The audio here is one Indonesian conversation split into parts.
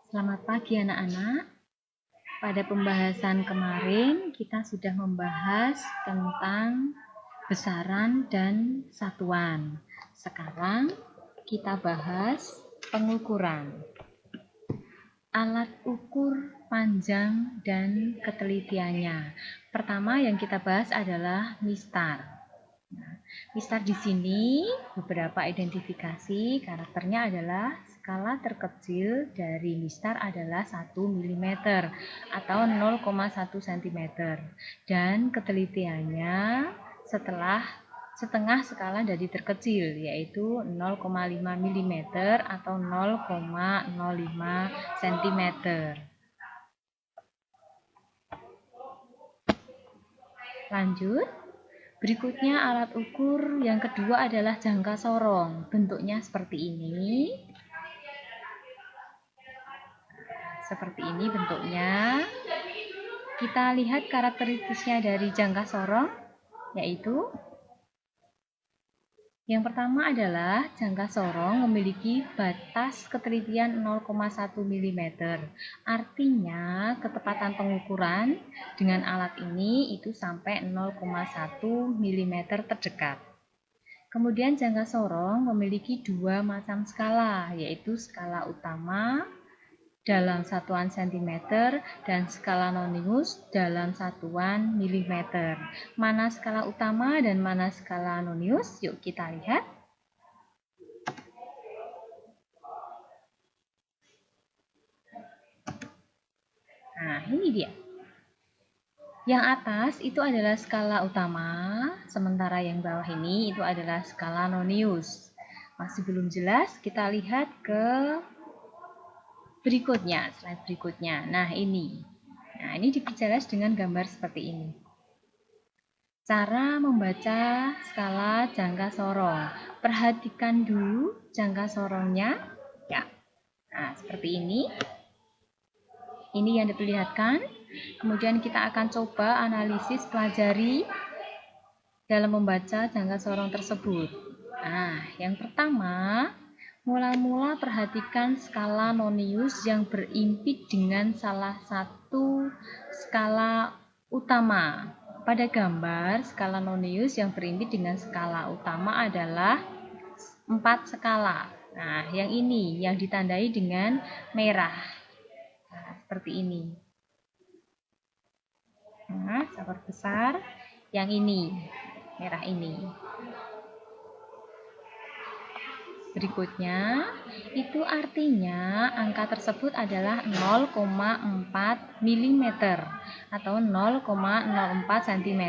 Selamat pagi anak-anak. Pada pembahasan kemarin kita sudah membahas tentang besaran dan satuan. Sekarang kita bahas pengukuran. Alat ukur panjang dan ketelitiannya. Pertama yang kita bahas adalah mistar. Mistar di sini beberapa identifikasi karakternya adalah skala terkecil dari mistar adalah 1 mm atau 0,1 cm dan ketelitiannya setengah skala dari terkecil yaitu 0,5 mm atau 0,05 cm. Lanjut. Berikutnya alat ukur yang kedua adalah jangka sorong. Bentuknya seperti ini. Seperti ini bentuknya. Kita lihat karakteristiknya dari jangka sorong, yaitu yang pertama adalah jangka sorong memiliki batas ketelitian 0,1 mm. Artinya ketepatan pengukuran dengan alat ini itu sampai 0,1 mm terdekat. Kemudian jangka sorong memiliki dua macam skala, yaitu skala utama dalam satuan cm dan skala nonius dalam satuan mm. Mana skala utama dan mana skala nonius? Yuk kita lihat. Nah, ini dia. Yang atas itu adalah skala utama, sementara yang bawah ini itu adalah skala nonius. Masih belum jelas, kita lihat ke berikutnya, slide berikutnya. Nah, ini diperjelas dengan gambar seperti ini. Cara membaca skala jangka sorong. Perhatikan dulu jangka sorongnya. Ya. Nah, seperti ini. Ini yang diperlihatkan. Kemudian kita akan coba analisis pelajari dalam membaca jangka sorong tersebut. Nah, yang pertama, mula-mula perhatikan skala nonius yang berimpit dengan salah satu skala utama. Pada gambar, skala nonius yang berimpit dengan skala utama adalah 4 skala. Nah, yang ini yang ditandai dengan merah. Nah, seperti ini. Nah, skala besar yang ini, merah ini. Berikutnya, itu artinya angka tersebut adalah 0,4 mm atau 0,04 cm.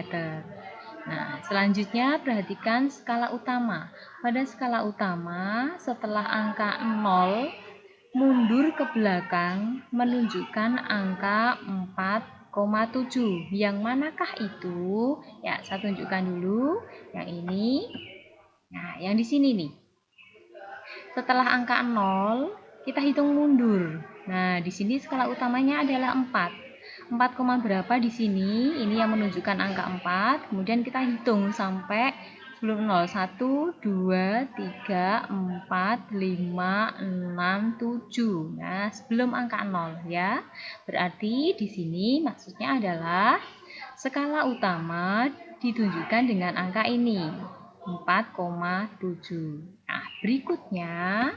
Nah, selanjutnya perhatikan skala utama. Pada skala utama, setelah angka 0 mundur ke belakang menunjukkan angka 4,7. Yang manakah itu? Ya, saya tunjukkan dulu. Yang ini. Nah, yang di sini nih. Setelah angka 0, kita hitung mundur. Nah, di sini skala utamanya adalah 4. 4, berapa di sini? Ini yang menunjukkan angka 4. Kemudian kita hitung sampai sebelum 0. 1, 2, 3, 4, 5, 6, 7. Nah, sebelum angka 0 ya. Berarti di sini maksudnya adalah skala utama ditunjukkan dengan angka ini. 4,7. Nah, berikutnya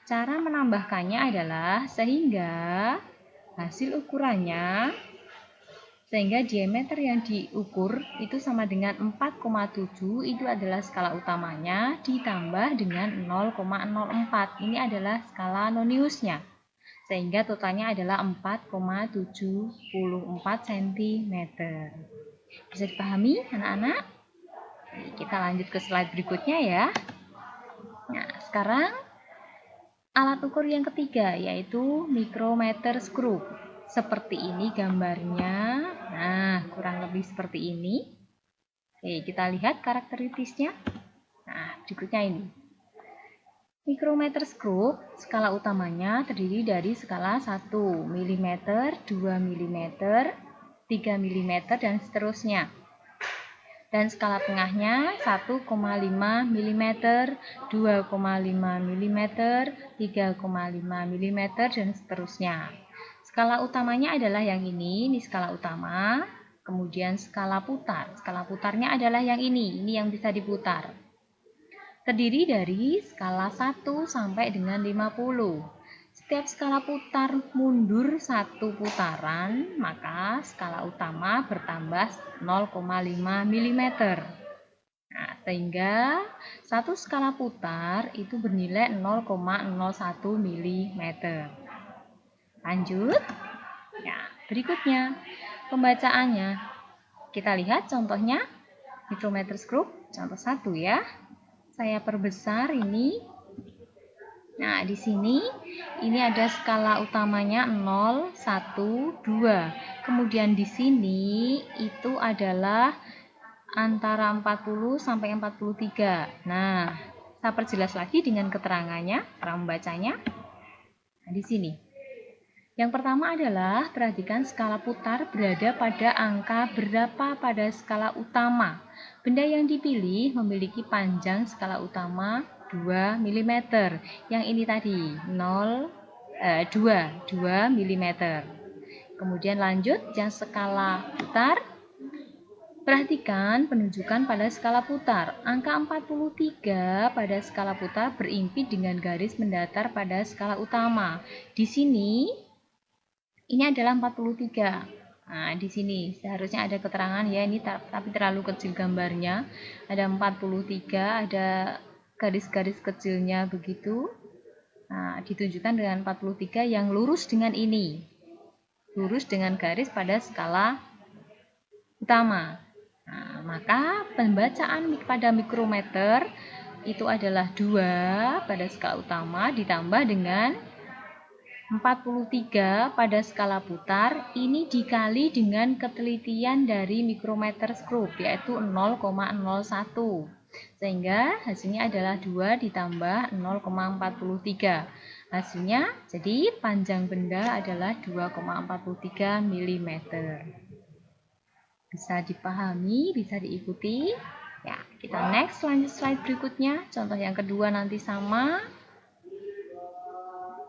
cara menambahkannya adalah sehingga diameter yang diukur itu sama dengan 4,7, itu adalah skala utamanya ditambah dengan 0,04. Ini adalah skala noniusnya. Sehingga totalnya adalah 4,74 cm. Bisa dipahami anak-anak? Kita lanjut ke slide berikutnya ya. Nah, sekarang alat ukur yang ketiga yaitu micrometer screw. Seperti ini gambarnya. Nah, kurang lebih seperti ini. Oke, kita lihat karakteristiknya. Nah, berikutnya ini. Micrometer screw, skala utamanya terdiri dari skala 1 mm, 2 mm, 3 mm, dan seterusnya. Dan skala tengahnya 1,5 mm, 2,5 mm, 3,5 mm, dan seterusnya. Skala utamanya adalah yang ini skala utama. Kemudian skala putar. Skala putarnya adalah yang ini yang bisa diputar. Terdiri dari skala 1 sampai dengan 50. Setiap skala putar mundur satu putaran, maka skala utama bertambah 0,5 mm. Nah, sehingga satu skala putar itu bernilai 0,01 mm. Lanjut. Ya, berikutnya pembacaannya. Kita lihat contohnya micrometer group contoh 1 ya. Saya perbesar ini. Nah, di sini ini ada skala utamanya 0, 1, 2. Kemudian di sini itu adalah antara 40 sampai 43. Nah, saya perjelas lagi dengan keterangannya, cara membacanya. Nah, di sini. Yang pertama adalah perhatikan skala putar berada pada angka berapa pada skala utama. Benda yang dipilih memiliki panjang skala utama 2 mm. Yang ini tadi 2 mm. Kemudian lanjut yang skala putar. Perhatikan penunjukan pada skala putar. Angka 43 pada skala putar berimpit dengan garis mendatar pada skala utama. Di sini ini adalah 43. Nah, di sini seharusnya ada keterangan ya, ini tapi terlalu kecil gambarnya. Ada 43, ada garis-garis kecilnya begitu. Nah, ditunjukkan dengan 43 yang lurus dengan ini. Lurus dengan garis pada skala utama. Nah, maka pembacaan pada mikrometer itu adalah 2 pada skala utama ditambah dengan 43 pada skala putar, ini dikali dengan ketelitian dari micrometer group, yaitu 0,01. Sehingga hasilnya adalah 2 ditambah 0,43. Hasilnya, jadi panjang benda adalah 2,43 mm. Bisa dipahami, bisa diikuti. Ya, kita next, lanjut slide berikutnya. Contoh yang kedua nanti sama.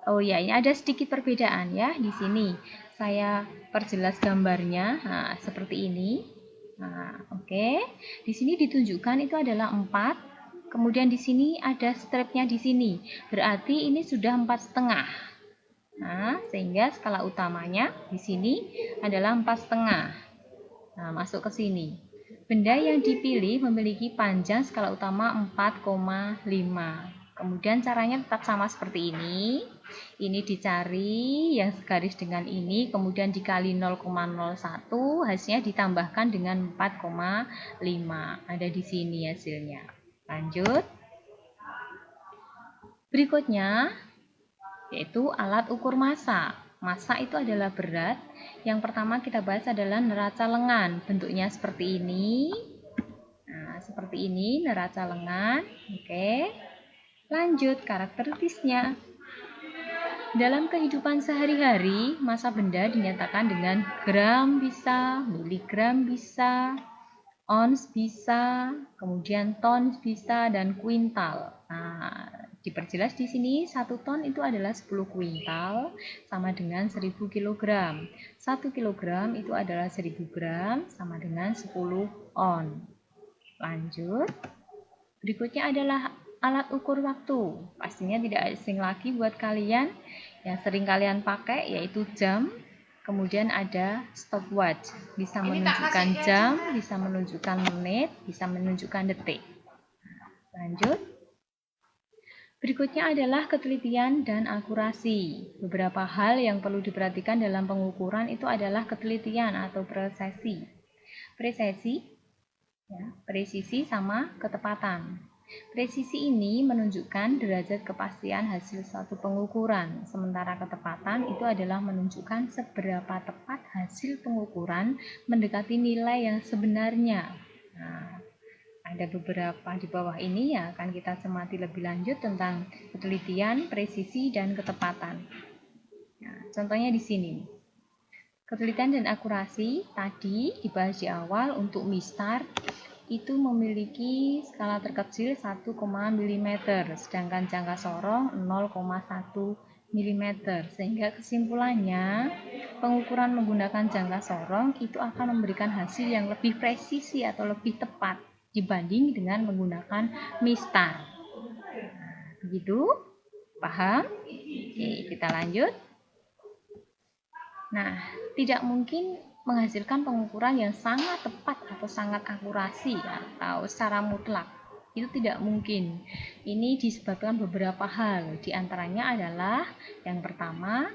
Oh ya, ini ada sedikit perbedaan ya di sini. Saya perjelas gambarnya. Nah, seperti ini. Nah, oke. Di sini ditunjukkan itu adalah 4. Kemudian di sini ada stripnya di sini. Berarti ini sudah 4,5. Nah, sehingga skala utamanya di sini adalah 4,5. Nah, masuk ke sini. Benda yang dipilih memiliki panjang skala utama 4,5. Kemudian caranya tetap sama seperti ini. Ini dicari yang segaris dengan ini, kemudian dikali 0,01, hasilnya ditambahkan dengan 4,5. Ada di sini hasilnya. Lanjut. Berikutnya, yaitu alat ukur massa. Massa itu adalah berat. Yang pertama kita bahas adalah neraca lengan. Bentuknya seperti ini. Nah, seperti ini neraca lengan. Oke. Lanjut, karakteristiknya. Dalam kehidupan sehari-hari, massa benda dinyatakan dengan gram bisa, miligram bisa, ons bisa, kemudian ton bisa, dan kuintal. Nah, diperjelas di sini 1 ton itu adalah 10 kuintal sama dengan 1000 kg. 1 kg itu adalah 1000 gram sama dengan 10 on. Lanjut. Berikutnya adalah alat ukur waktu. Pastinya tidak asing lagi buat kalian yang sering kalian pakai, yaitu jam. Kemudian ada stopwatch, bisa menunjukkan jam, bisa menunjukkan menit, bisa menunjukkan detik. Lanjut. Berikutnya adalah ketelitian dan akurasi. Beberapa hal yang perlu diperhatikan dalam pengukuran itu adalah ketelitian atau presisi. Presisi sama ketepatan. Presisi ini menunjukkan derajat kepastian hasil suatu pengukuran, sementara ketepatan itu adalah menunjukkan seberapa tepat hasil pengukuran mendekati nilai yang sebenarnya. Nah, ada beberapa di bawah ini yang akan kita cermati lebih lanjut tentang ketelitian, presisi, dan ketepatan. Nah, contohnya di sini. Ketelitian dan akurasi tadi dibahas di awal untuk mistar. itu memiliki skala terkecil 1, mm, sedangkan jangka sorong 0,1 mm. Sehingga kesimpulannya, pengukuran menggunakan jangka sorong itu akan memberikan hasil yang lebih presisi atau lebih tepat dibanding dengan menggunakan mistar. Begitu? Paham? Oke, kita lanjut. Nah, tidak mungkin menghasilkan pengukuran yang sangat tepat atau sangat akurasi atau secara mutlak. Itu tidak mungkin. Ini disebabkan beberapa hal. Di antaranya adalah yang pertama,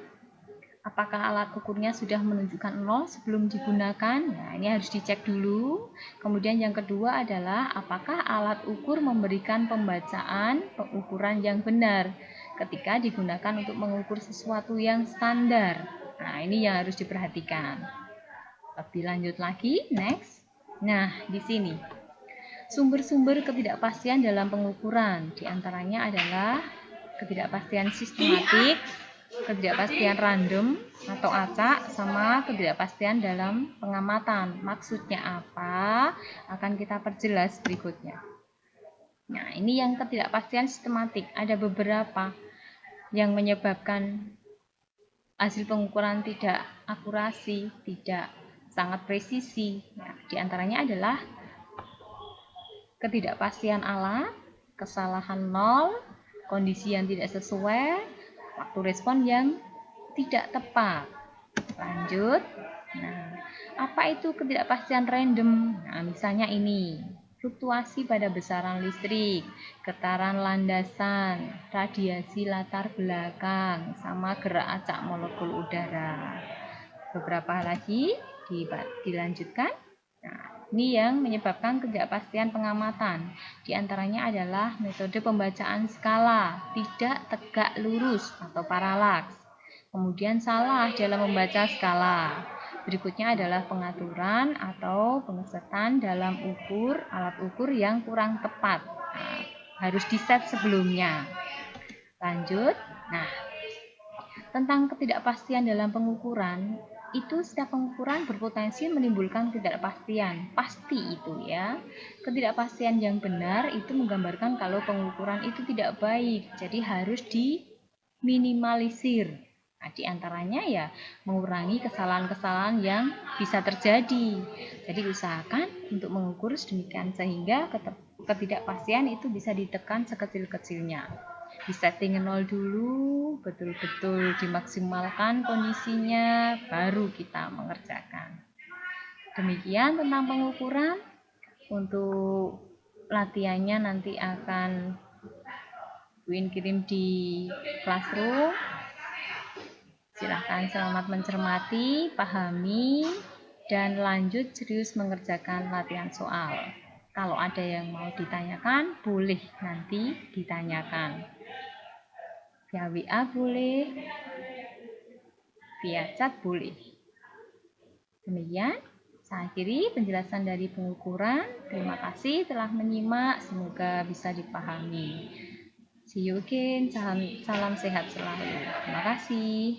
apakah alat ukurnya sudah menunjukkan 0 sebelum digunakan? Nah, ini harus dicek dulu. Kemudian yang kedua adalah apakah alat ukur memberikan pembacaan pengukuran yang benar ketika digunakan untuk mengukur sesuatu yang standar. Nah, ini yang harus diperhatikan. Lebih lanjut lagi, next. Nah, di sini sumber-sumber ketidakpastian dalam pengukuran, diantaranya adalah ketidakpastian sistematik, ketidakpastian random atau acak, sama ketidakpastian dalam pengamatan. Maksudnya apa? Akan kita perjelas berikutnya. Nah, ini yang ketidakpastian sistematik. Ada beberapa yang menyebabkan hasil pengukuran tidak akurasi, tidak sangat presisi. Nah, di antaranya adalah ketidakpastian alat, kesalahan nol, kondisi yang tidak sesuai, waktu respon yang tidak tepat. Lanjut. Nah, apa itu ketidakpastian random? Nah, misalnya ini. Fluktuasi pada besaran listrik, getaran landasan, radiasi latar belakang, sama gerak acak molekul udara. Beberapa lagi dilanjutkan. Nah, ini yang menyebabkan ketidakpastian pengamatan. Di antaranya adalah metode pembacaan skala, tidak tegak lurus atau paralaks. Kemudian salah dalam membaca skala. Berikutnya adalah pengaturan atau pengesetan dalam alat ukur yang kurang tepat. Nah, harus diset sebelumnya. Lanjut. Nah, tentang ketidakpastian dalam pengukuran, itu setiap pengukuran berpotensi menimbulkan ketidakpastian. Pasti itu ya. Ketidakpastian yang benar itu menggambarkan kalau pengukuran itu tidak baik. Jadi harus diminimalisir. Nah, di antaranya ya mengurangi kesalahan-kesalahan yang bisa terjadi. Jadi usahakan untuk mengukur sedemikian sehingga ketidakpastian itu bisa ditekan sekecil-kecilnya. Di setting 0 dulu, betul-betul dimaksimalkan kondisinya, baru kita mengerjakan. Demikian tentang pengukuran. Untuk latihannya nanti akan Win kirim di classroom. Silahkan selamat mencermati, pahami, dan lanjut serius mengerjakan latihan soal. Kalau ada yang mau ditanyakan, boleh nanti ditanyakan. Via WA boleh, via chat boleh. Demikian, saya akhiri penjelasan dari pengukuran. Terima kasih telah menyimak, semoga bisa dipahami. See you again, salam sehat selalu. Terima kasih.